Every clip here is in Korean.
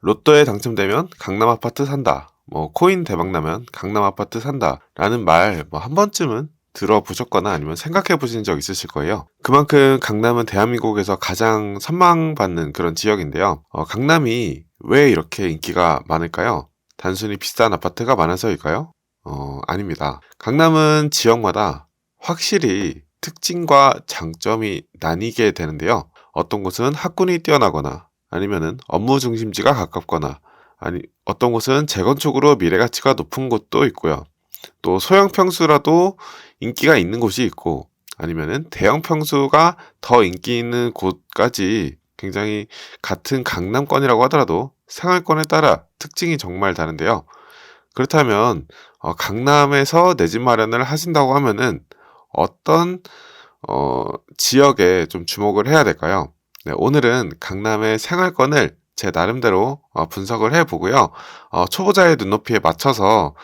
로또에 당첨되면 강남 아파트 산다. 코인 대박 나면 강남 아파트 산다. 라는 말 한 번쯤은 들어보셨거나 아니면 생각해 보신 적 있으실 거예요. 그만큼 강남은 대한민국에서 가장 선망받는 그런 지역인데요. 강남이 왜 이렇게 인기가 많을까요? 단순히 비싼 아파트가 많아서일까요? 아닙니다. 강남은 지역마다 확실히 특징과 장점이 나뉘게 되는데요. 어떤 곳은 학군이 뛰어나거나 아니면은 업무 중심지가 가깝거나 어떤 곳은 재건축으로 미래 가치가 높은 곳도 있고요. 또 소형 평수라도 인기가 있는 곳이 있고 아니면은 대형 평수가 더 인기 있는 곳까지 굉장히 같은 강남권이라고 하더라도 생활권에 따라 특징이 정말 다른데요. 그렇다면 강남에서 내 집 마련을 하신다고 하면은 어떤 지역에 좀 주목을 해야 될까요? 네, 오늘은 강남의 생활권을 제 나름대로 분석을 해보고요. 초보자의 눈높이에 맞춰서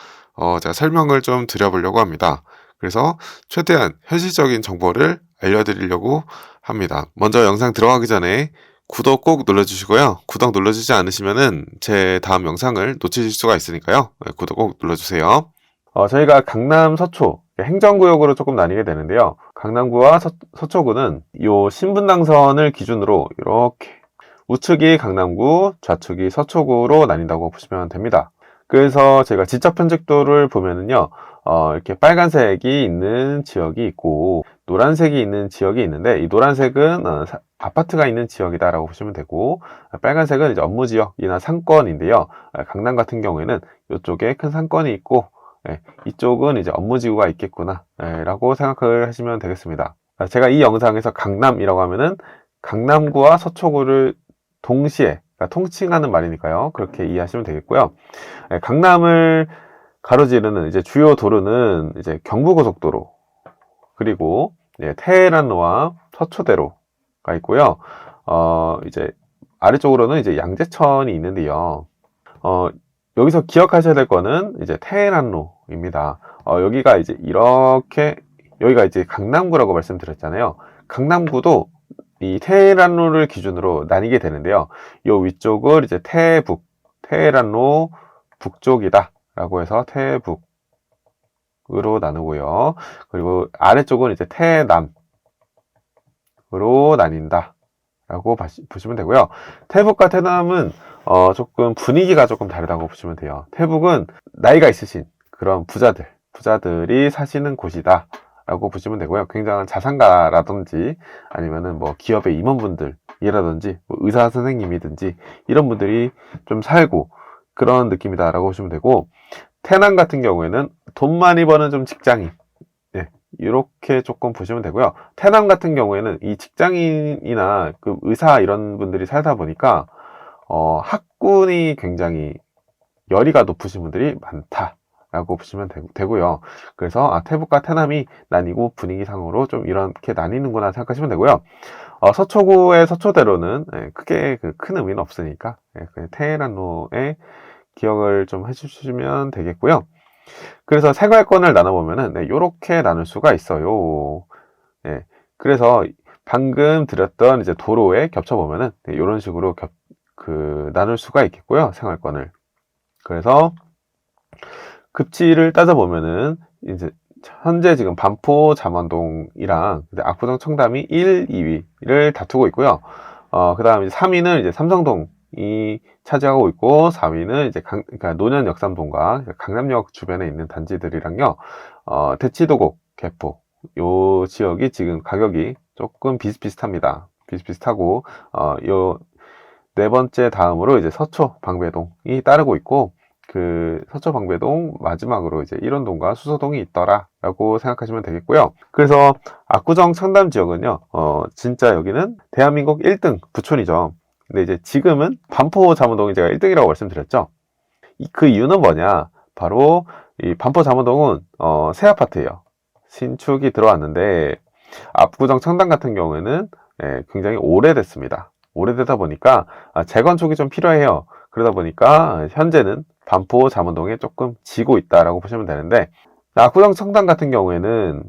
제가 설명을 좀 드려보려고 합니다. 그래서 최대한 현실적인 정보를 알려드리려고 합니다. 먼저 영상 들어가기 전에 구독 꼭 눌러주시고요. 구독 눌러주지 않으시면은 제 다음 영상을 놓치실 수가 있으니까요. 네, 구독 꼭 눌러주세요. 저희가 강남 서초 행정구역으로 조금 나뉘게 되는데요. 강남구와 서초구는 이 신분당선을 기준으로 이렇게 우측이 강남구, 좌측이 서초구로 나뉜다고 보시면 됩니다. 그래서 제가 지적 편집도를 보면은요, 이렇게 빨간색이 있는 지역이 있고 노란색이 있는 지역이 있는데 이 노란색은 아파트가 있는 지역이다라고 보시면 되고 빨간색은 이제 업무 지역이나 상권인데요. 강남 같은 경우에는 이쪽에 큰 상권이 있고 이쪽은 이제 업무지구가 있겠구나 라고 생각을 하시면 되겠습니다. 제가 이 영상에서 강남이라고 하면은 강남구와 서초구를 동시에 통칭하는 말이니까요. 그렇게 이해하시면 되겠고요. 강남을 가로지르는 이제 주요 도로는 이제 경부고속도로 그리고 테헤란로와 서초대로가 있고요. 이제 아래쪽으로는 이제 양재천이 있는데요. 여기서 기억하셔야 될 거는 이제 테헤란로입니다. 여기가 이제 이렇게 여기가 이제 강남구라고 말씀드렸잖아요. 강남구도 이 테헤란로를 기준으로 나뉘게 되는데요. 이 위쪽을 이제 테헤란로 북쪽이다 라고 해서 테북으로 나누고요. 그리고 아래쪽은 이제 테남으로 나뉜다 라고 보시면 되고요. 태북과 테남은 조금 분위기가 조금 다르다고 보시면 돼요. 태북은 나이가 있으신 그런 부자들이 사시는 곳이다 라고 보시면 되고요. 굉장한 자산가라든지 아니면은 기업의 임원분들이라든지 의사 선생님이든지 이런 분들이 좀 살고 그런 느낌이다 라고 보시면 되고, 테남 같은 경우에는 돈 많이 버는 좀 직장인 이렇게 조금 보시면 되고요. 테남 같은 경우에는 이 직장인이나 그 의사 이런 분들이 살다 보니까 학군이 굉장히 열의가 높으신 분들이 많다라고 보시면 되고요. 그래서 태북과 테남이 나뉘고 분위기상으로 좀 이렇게 나뉘는구나 생각하시면 되고요. 서초구의 서초대로는 크게 큰 의미는 없으니까 테헤란로의 기억을 좀 해주시면 되겠고요. 그래서 생활권을 나눠보면은 이렇게 나눌 수가 있어요. 그래서 방금 드렸던 이제 도로에 겹쳐보면은 이런 식으로 나눌 수가 있겠고요. 생활권을. 그래서 급지를 따져보면은 이제 현재 지금 반포 잠원동이랑 압구정 청담이 1, 2위를 다투고 있고요. 그 다음 이제 3위는 이제 삼성동이 차지하고 있고 4위는 이제 그러니까 노년 역삼동과 강남역 주변에 있는 단지들이랑요. 대치도곡, 개포 요 지역이 지금 가격이 조금 비슷비슷합니다. 비슷비슷하고 요 네 번째 다음으로 이제 서초 방배동이 따르고 있고 그 서초 방배동 마지막으로 이제 일원동과 수서동이 있더라라고 생각하시면 되겠고요. 그래서 압구정 청담 지역은요, 진짜 여기는 대한민국 1등 부촌이죠. 근데 이제 지금은 반포 잠원동이 제가 1등이라고 말씀드렸죠. 그 이유는 뭐냐? 바로 이 반포 잠원동은 새 아파트예요. 신축이 들어왔는데 압구정 청담 같은 경우에는 굉장히 오래됐습니다. 오래되다 보니까 재건축이 좀 필요해요. 그러다 보니까 현재는 반포 잠원동에 조금 지고 있다라고 보시면 되는데, 압구정 청담 같은 경우에는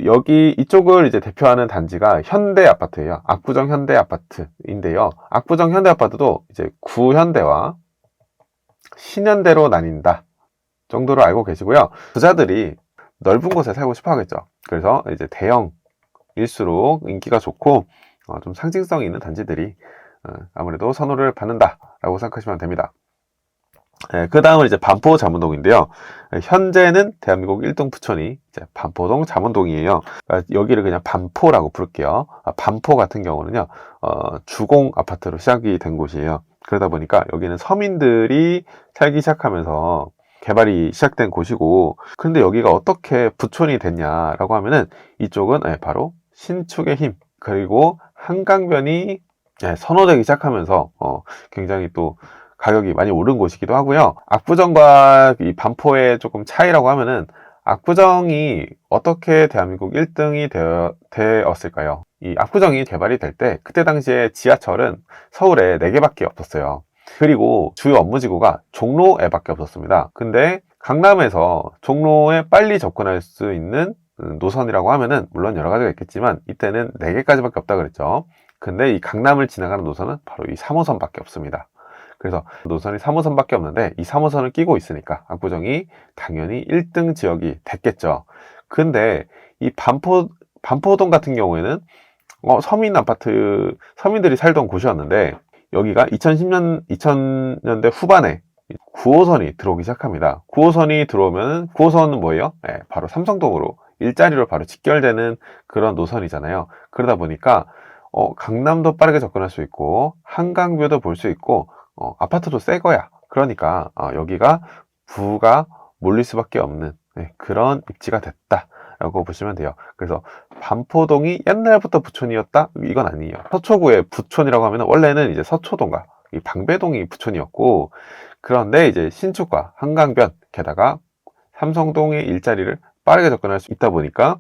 여기 이쪽을 이제 대표하는 단지가 현대아파트예요. 압구정 현대아파트인데요. 압구정 현대아파트도 이제 구현대와 신현대로 나뉜다 정도로 알고 계시고요. 부자들이 넓은 곳에 살고 싶어 하겠죠. 그래서 이제 대형일수록 인기가 좋고 좀 상징성 있는 단지들이 아무래도 선호를 받는다라고 생각하시면 됩니다. 그 다음은 이제 반포 잠원동인데요. 현재는 대한민국 1등 부촌이 이제 반포동 잠원동이에요. 그러니까 여기를 그냥 반포라고 부를게요. 반포 같은 경우는요, 주공 아파트로 시작이 된 곳이에요. 그러다 보니까 여기는 서민들이 살기 시작하면서 개발이 시작된 곳이고, 그런데 여기가 어떻게 부촌이 됐냐라고 하면은 이쪽은 바로 신축의 힘, 그리고 한강변이 선호되기 시작하면서 굉장히 또 가격이 많이 오른 곳이기도 하고요. 압구정과 이 반포의 조금 차이라고 하면은 압구정이 어떻게 대한민국 1등이 되었을까요? 이 압구정이 개발이 될 때 그때 당시에 지하철은 서울에 4개밖에 없었어요. 그리고 주요 업무지구가 종로에밖에 없었습니다. 근데 강남에서 종로에 빨리 접근할 수 있는 노선이라고 하면은 물론 여러 가지가 있겠지만 이때는 4개까지밖에 없다 그랬죠. 근데 이 강남을 지나가는 노선은 바로 이 3호선밖에 없습니다. 그래서 노선이 3호선밖에 없는데 이 3호선을 끼고 있으니까 압구정이 당연히 1등 지역이 됐겠죠. 근데 이 반포동 같은 경우에는 서민들이 살던 곳이었는데 여기가 2000년대 후반에 9호선이 들어오기 시작합니다. 9호선이 들어오면 9호선은 뭐예요? 바로 삼성동으로 일자리로 바로 직결되는 그런 노선이잖아요. 그러다 보니까 강남도 빠르게 접근할 수 있고 한강뷰도 볼 수 있고 아파트도 새 거야. 그러니까 여기가 부가 몰릴 수밖에 없는 그런 입지가 됐다라고 보시면 돼요. 그래서 반포동이 옛날부터 부촌이었다? 이건 아니에요. 서초구의 부촌이라고 하면 원래는 이제 서초동과 이 방배동이 부촌이었고, 그런데 이제 신축과 한강변 게다가 삼성동의 일자리를 빠르게 접근할 수 있다 보니까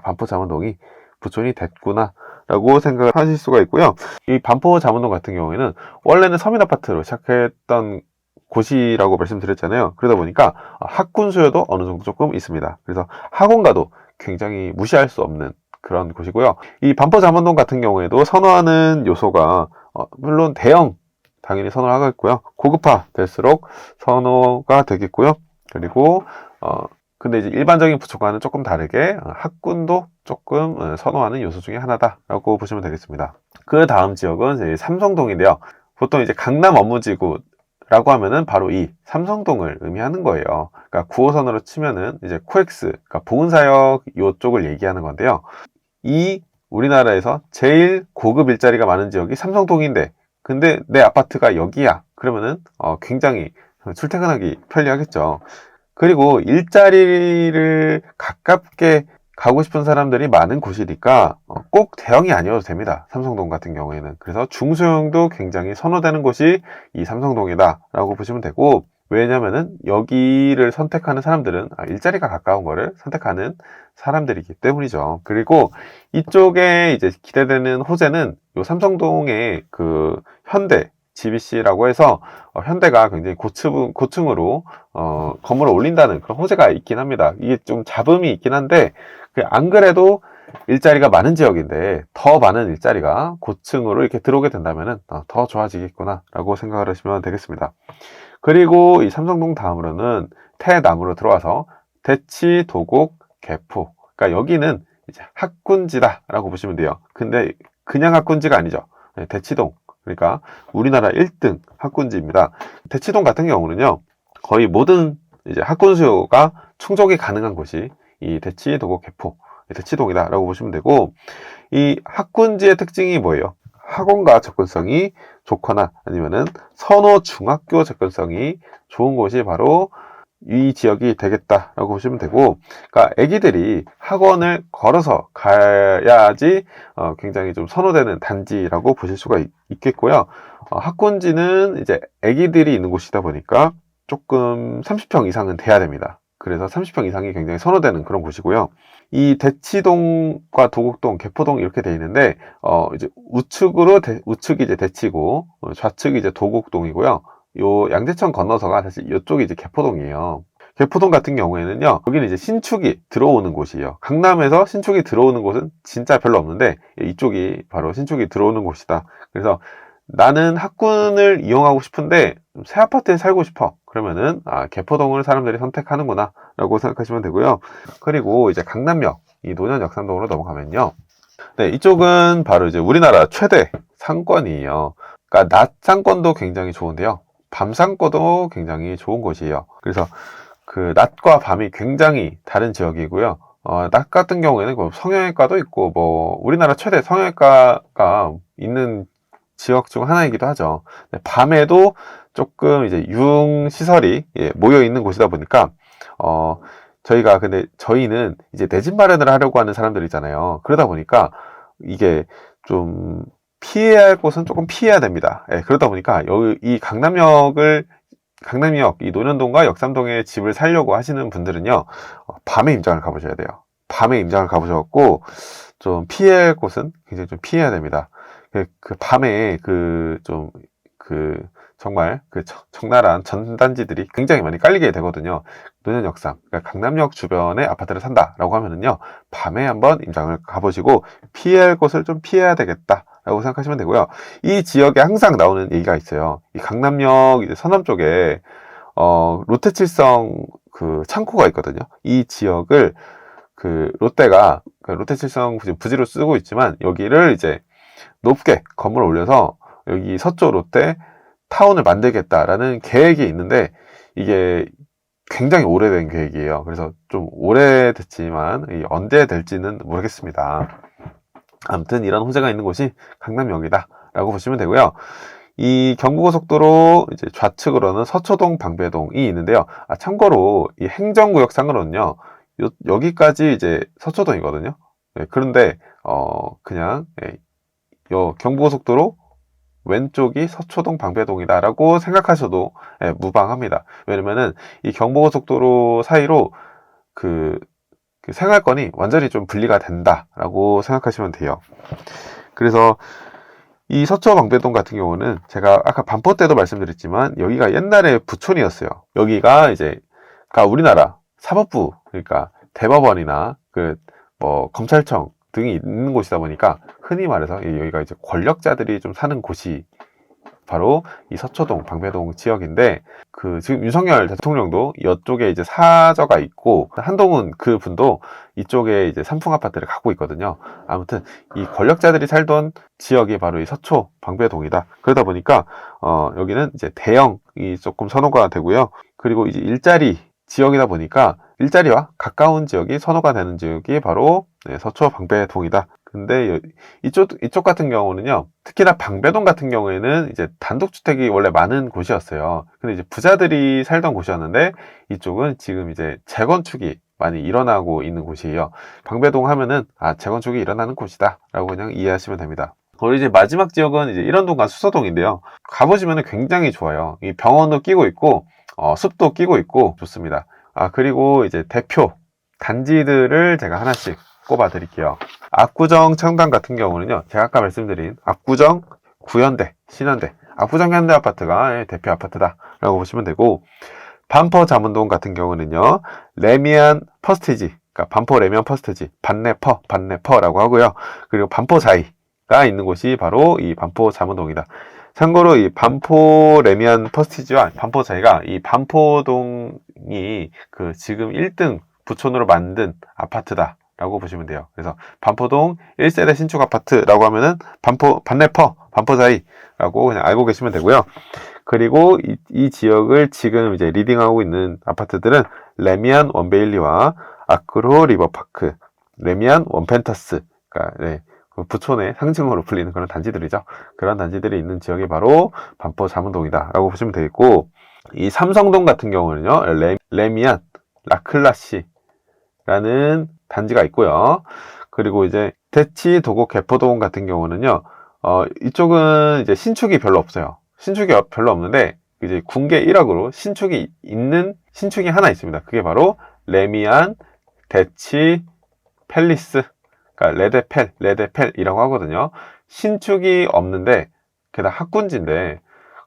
반포 잠원동이 부촌이 됐구나 라고 생각을 하실 수가 있고요. 이 반포 잠원동 같은 경우에는 원래는 서민 아파트로 시작했던 곳이라고 말씀드렸잖아요. 그러다 보니까 학군 수요도 어느 정도 조금 있습니다. 그래서 학원가도 굉장히 무시할 수 없는 그런 곳이고요. 이 반포 잠원동 같은 경우에도 선호하는 요소가 물론 대형 당연히 선호를 하겠고요. 고급화 될수록 선호가 되겠고요. 그리고 근데 이제 일반적인 부촌과는 조금 다르게 학군도 조금 선호하는 요소 중에 하나다라고 보시면 되겠습니다. 그 다음 지역은 이제 삼성동인데요. 보통 이제 강남 업무지구라고 하면은 바로 이 삼성동을 의미하는 거예요. 그러니까 9호선으로 치면은 이제 코엑스, 그러니까 보은사역 이쪽을 얘기하는 건데요. 이 우리나라에서 제일 고급 일자리가 많은 지역이 삼성동인데, 근데 내 아파트가 여기야. 그러면은 굉장히 출퇴근하기 편리하겠죠. 그리고 일자리를 가깝게 가고 싶은 사람들이 많은 곳이니까 꼭 대형이 아니어도 됩니다. 삼성동 같은 경우에는. 그래서 중소형도 굉장히 선호되는 곳이 이 삼성동이다 라고 보시면 되고, 왜냐면은 여기를 선택하는 사람들은 일자리가 가까운 거를 선택하는 사람들이기 때문이죠. 그리고 이쪽에 이제 기대되는 호재는 요 삼성동의 그 현대 GBC라고 해서 현대가 굉장히 고층으로 건물을 올린다는 그런 호재가 있긴 합니다. 이게 좀 잡음이 있긴 한데 안 그래도 일자리가 많은 지역인데 더 많은 일자리가 고층으로 이렇게 들어오게 된다면 더 좋아지겠구나 라고 생각을 하시면 되겠습니다. 그리고 이 삼성동 다음으로는 태남으로 들어와서 대치, 도곡, 개포, 그러니까 여기는 이제 학군지다 라고 보시면 돼요. 근데 그냥 학군지가 아니죠. 대치동, 그러니까 우리나라 1등 학군지입니다. 대치동 같은 경우는요, 거의 모든 이제 학군 수요가 충족이 가능한 곳이 이 대치, 도곡, 개포, 대치동이다 라고 보시면 되고, 이 학군지의 특징이 뭐예요? 학원가 접근성이 좋거나 아니면은 선호 중학교 접근성이 좋은 곳이 바로 이 지역이 되겠다라고 보시면 되고, 그러니까 아기들이 학원을 걸어서 가야지 굉장히 좀 선호되는 단지라고 보실 수가 있겠고요. 학군지는 이제 아기들이 있는 곳이다 보니까 조금 30평 이상은 돼야 됩니다. 그래서 30평 이상이 굉장히 선호되는 그런 곳이고요. 이 대치동과 도곡동, 개포동 이렇게 돼 있는데 이제 우측이 이제 대치고 좌측이 이제 도곡동이고요. 요 양재천 건너서가 사실 이쪽이 이제 개포동이에요. 개포동 같은 경우에는요, 여기는 이제 신축이 들어오는 곳이에요. 강남에서 신축이 들어오는 곳은 진짜 별로 없는데, 이쪽이 바로 신축이 들어오는 곳이다. 그래서 나는 학군을 이용하고 싶은데 새 아파트에 살고 싶어. 그러면은 개포동을 사람들이 선택하는구나 라고 생각하시면 되고요. 그리고 이제 강남역, 이 노년 역삼동으로 넘어가면요, 네, 이쪽은 바로 이제 우리나라 최대 상권이에요. 그러니까 낮 상권도 굉장히 좋은데요, 밤 상권도 굉장히 좋은 곳이에요. 그래서 그 낮과 밤이 굉장히 다른 지역이고요. 낮 같은 경우에는 뭐 성형외과도 있고, 뭐 우리나라 최대 성형외과가 있는 지역 중 하나이기도 하죠. 밤에도 조금 이제 유흥 시설이 모여 있는 곳이다 보니까 근데 저희는 이제 내 집 마련을 하려고 하는 사람들 있잖아요. 그러다 보니까 이게 좀 피해야 할 곳은 조금 피해야 됩니다. 그러다 보니까 이 강남역, 이 논현동과 역삼동에 집을 살려고 하시는 분들은요, 밤에 임장을 가보셔야 돼요. 밤에 임장을 가보셔갖고, 좀 피할 곳은 굉장히 좀 피해야 됩니다. 그 밤에 정말 적나라한 전단지들이 굉장히 많이 깔리게 되거든요. 논현역삼, 그러니까 강남역 주변에 아파트를 산다라고 하면은요, 밤에 한번 임장을 가보시고 피할 곳을 좀 피해야 되겠다 라고 생각하시면 되고요. 이 지역에 항상 나오는 얘기가 있어요. 이 강남역 이제 서남 쪽에 롯데칠성 그 창고가 있거든요. 이 지역을 롯데가 롯데칠성 부지로 쓰고 있지만, 여기를 이제 높게 건물을 올려서 여기 서초 롯데 타운을 만들겠다라는 계획이 있는데, 이게 굉장히 오래된 계획이에요. 그래서 좀 오래됐지만 언제 될지는 모르겠습니다. 아무튼 이런 호재가 있는 곳이 강남역이다 라고 보시면 되고요. 이 경부고속도로 이제 좌측으로는 서초동, 방배동이 있는데요. 참고로 이 행정구역상으로는요, 여기까지 이제 서초동이거든요. 그런데 그냥 경부고속도로 왼쪽이 서초동, 방배동이다라고 생각하셔도 무방합니다. 왜냐면은 이 경부고속도로 사이로 그 생활권이 완전히 좀 분리가 된다라고 생각하시면 돼요. 그래서 이 서초 방배동 같은 경우는 제가 아까 반포 때도 말씀드렸지만, 여기가 옛날에 부촌이었어요. 여기가 이제 우리나라 사법부, 그러니까 대법원이나 뭐 검찰청 등이 있는 곳이다 보니까, 흔히 말해서 여기가 이제 권력자들이 좀 사는 곳이 바로 이 서초동, 방배동 지역인데, 지금 윤석열 대통령도 이쪽에 이제 사저가 있고, 한동훈 그분도 이쪽에 이제 삼풍 아파트를 갖고 있거든요. 아무튼 이 권력자들이 살던 지역이 바로 이 서초, 방배동이다. 그러다 보니까 여기는 이제 대형이 조금 선호가 되고요. 그리고 이제 일자리 지역이다 보니까 일자리와 가까운 지역이 선호가 되는 지역이 바로 서초, 방배동이다. 근데 이쪽 같은 경우는요, 특히나 방배동 같은 경우에는 이제 단독주택이 원래 많은 곳이었어요. 근데 이제 부자들이 살던 곳이었는데, 이쪽은 지금 이제 재건축이 많이 일어나고 있는 곳이에요. 방배동 하면은 재건축이 일어나는 곳이다 라고 그냥 이해하시면 됩니다. 그리고 이제 마지막 지역은 이제 일원동과 수서동인데요. 가보시면 굉장히 좋아요. 이 병원도 끼고 있고 숲도 끼고 있고 좋습니다. 그리고 이제 대표 단지들을 제가 하나씩 꼽아 드릴게요. 압구정 청담 같은 경우는요, 제가 아까 말씀드린 압구정, 구현대, 신현대, 압구정 현대 아파트가 대표 아파트다 라고 보시면 되고, 반포 잠원동 같은 경우는요, 레미안 퍼스티지, 그러니까 반포 레미안 퍼스티지, 반내퍼라고 하고요. 그리고 반포 자이가 있는 곳이 바로 이 반포 잠원동이다. 참고로 이 반포 레미안 퍼스티지와 반포 자이가 이 반포동이 지금 1등 부촌으로 만든 아파트다 라고 보시면 돼요. 그래서 반포동 1세대 신축 아파트라고 하면은 반내퍼, 반포자이라고 그냥 알고 계시면 되고요. 그리고 이 지역을 지금 이제 리딩하고 있는 아파트들은 레미안 원베일리와 아크로 리버파크, 레미안 원펜터스, 그러니까 부촌의 상징으로 불리는 그런 단지들이죠. 그런 단지들이 있는 지역이 바로 반포 잠원동이다 라고 보시면 되겠고, 이 삼성동 같은 경우는요, 레미안 라클라시 라는 단지가 있고요. 그리고 이제 대치, 도곡, 개포동 같은 경우는요, 이쪽은 이제 신축이 별로 없어요. 신축이 별로 없는데, 이제 군계 1억으로 신축이 하나 있습니다. 그게 바로 레미안, 대치, 팰리스, 그러니까 레데펠이라고 하거든요. 신축이 없는데, 게다가 학군지인데,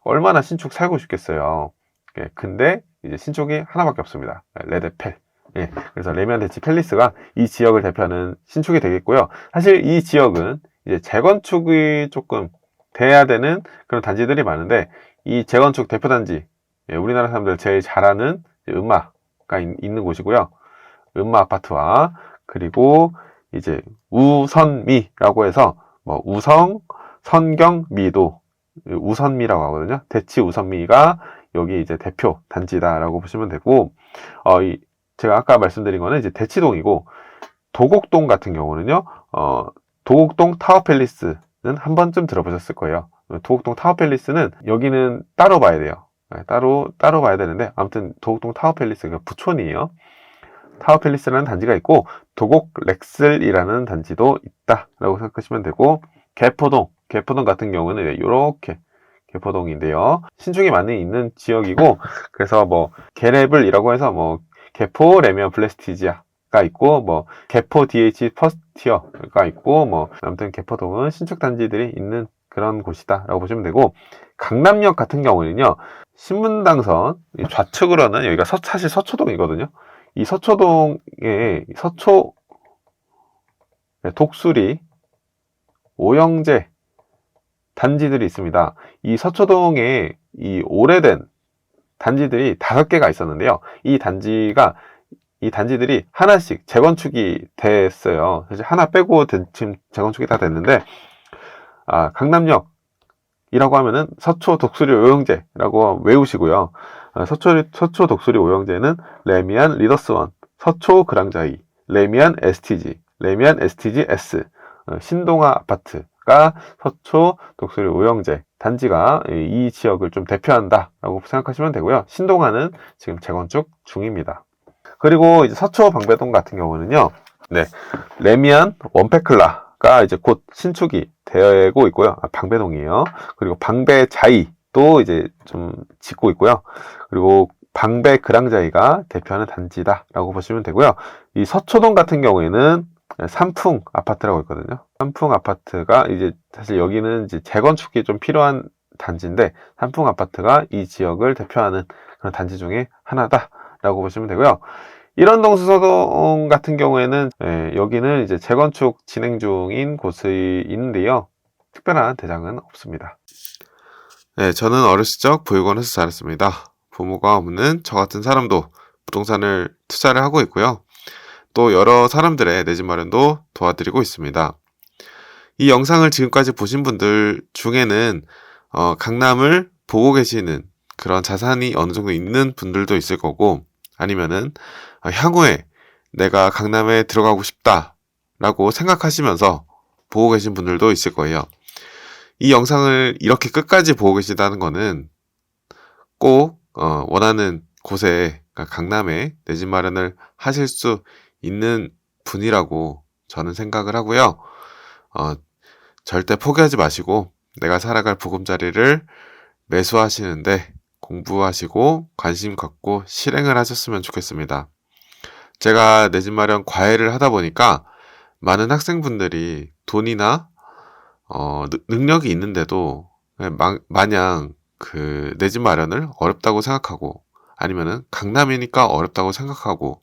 얼마나 신축 살고 싶겠어요. 예, 근데 이제 신축이 하나밖에 없습니다. 레드펠. 예, 그래서 레미안 대치 팰리스가 이 지역을 대표하는 신축이 되겠고요. 사실 이 지역은 이제 재건축이 조금 돼야 되는 그런 단지들이 많은데, 이 재건축 대표 단지, 예, 우리나라 사람들 제일 잘 아는 음마가 있는 곳이고요. 음마 아파트와, 그리고 이제 우선미라고 해서 뭐 우성, 선경, 미도, 우선미라고 하거든요. 대치 우선미가 여기 이제 대표 단지다라고 보시면 되고, 제가 아까 말씀드린 거는 이제 대치동이고, 도곡동 같은 경우는요, 도곡동 타워팰리스는 한 번쯤 들어보셨을 거예요. 도곡동 타워팰리스는 여기는 따로 봐야 돼요. 따로 봐야 되는데, 아무튼 도곡동 타워팰리스가 부촌이에요. 타워팰리스라는 단지가 있고, 도곡 렉슬이라는 단지도 있다라고 생각하시면 되고, 개포동 같은 경우는 이렇게 개포동인데요. 신축이 많이 있는 지역이고, 그래서 뭐 개레블이라고 해서 뭐 개포 레미안 플레스티지아가 있고, 뭐 개포 DH 퍼스티어가 있고, 뭐 아무튼 개포동은 신축 단지들이 있는 그런 곳이다라고 보시면 되고, 강남역 같은 경우는요, 신분당선 좌측으로는 여기가 사실 서초동이거든요. 이 서초동에 독수리, 오영재 단지들이 있습니다. 이 서초동에 이 오래된 단지들이 5개가 있었는데요. 이 단지들이 하나씩 재건축이 됐어요. 사실 하나 빼고 지금 재건축이 다 됐는데, 강남역이라고 하면은 서초 독수리 오영재라고 외우시고요. 서초 독수리 오영재는 레미안 리더스원, 서초 그랑자이, 레미안 STG, 레미안 STG S, 신동아 아파트가 서초 독수리 오영재 단지가 이 지역을 좀 대표한다라고 생각하시면 되고요. 신동아는 지금 재건축 중입니다. 그리고 이제 서초 방배동 같은 경우는요, 네, 레미안 원페클라가 이제 곧 신축이 되고 있고요. 방배동이에요. 그리고 방배자이도 이제 좀 짓고 있고요. 그리고 방배 그랑자이가 대표하는 단지다라고 보시면 되고요. 이 서초동 같은 경우에는 삼풍 아파트라고 있거든요. 삼풍 아파트가 이제 사실 여기는 이제 재건축이 좀 필요한 단지인데, 삼풍 아파트가 이 지역을 대표하는 그런 단지 중에 하나다라고 보시면 되고요. 일원동 수서동 같은 경우에는 여기는 이제 재건축 진행 중인 곳이 있는데요. 특별한 대장은 없습니다. 네, 저는 어렸을 적 보육원에서 자랐습니다. 부모가 없는 저 같은 사람도 부동산을 투자를 하고 있고요. 또 여러 사람들의 내 집 마련도 도와드리고 있습니다. 이 영상을 지금까지 보신 분들 중에는 강남을 보고 계시는 그런 자산이 어느 정도 있는 분들도 있을 거고, 아니면은 향후에 내가 강남에 들어가고 싶다라고 생각하시면서 보고 계신 분들도 있을 거예요. 이 영상을 이렇게 끝까지 보고 계시다는 거는 꼭 원하는 곳에, 그러니까 강남에 내 집 마련을 하실 수 있는 분이라고 저는 생각을 하고요. 절대 포기하지 마시고 내가 살아갈 보금자리를 매수하시는데 공부하시고 관심 갖고 실행을 하셨으면 좋겠습니다. 제가 내 집 마련 과외를 하다 보니까 많은 학생분들이 돈이나 능력이 있는데도 마냥 내 집 마련을 어렵다고 생각하고, 아니면은 강남이니까 어렵다고 생각하고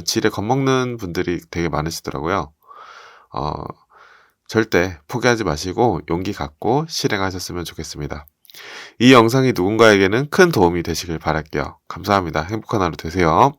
지레 겁먹는 분들이 되게 많으시더라고요. 절대 포기하지 마시고 용기 갖고 실행하셨으면 좋겠습니다. 이 영상이 누군가에게는 큰 도움이 되시길 바랄게요. 감사합니다. 행복한 하루 되세요.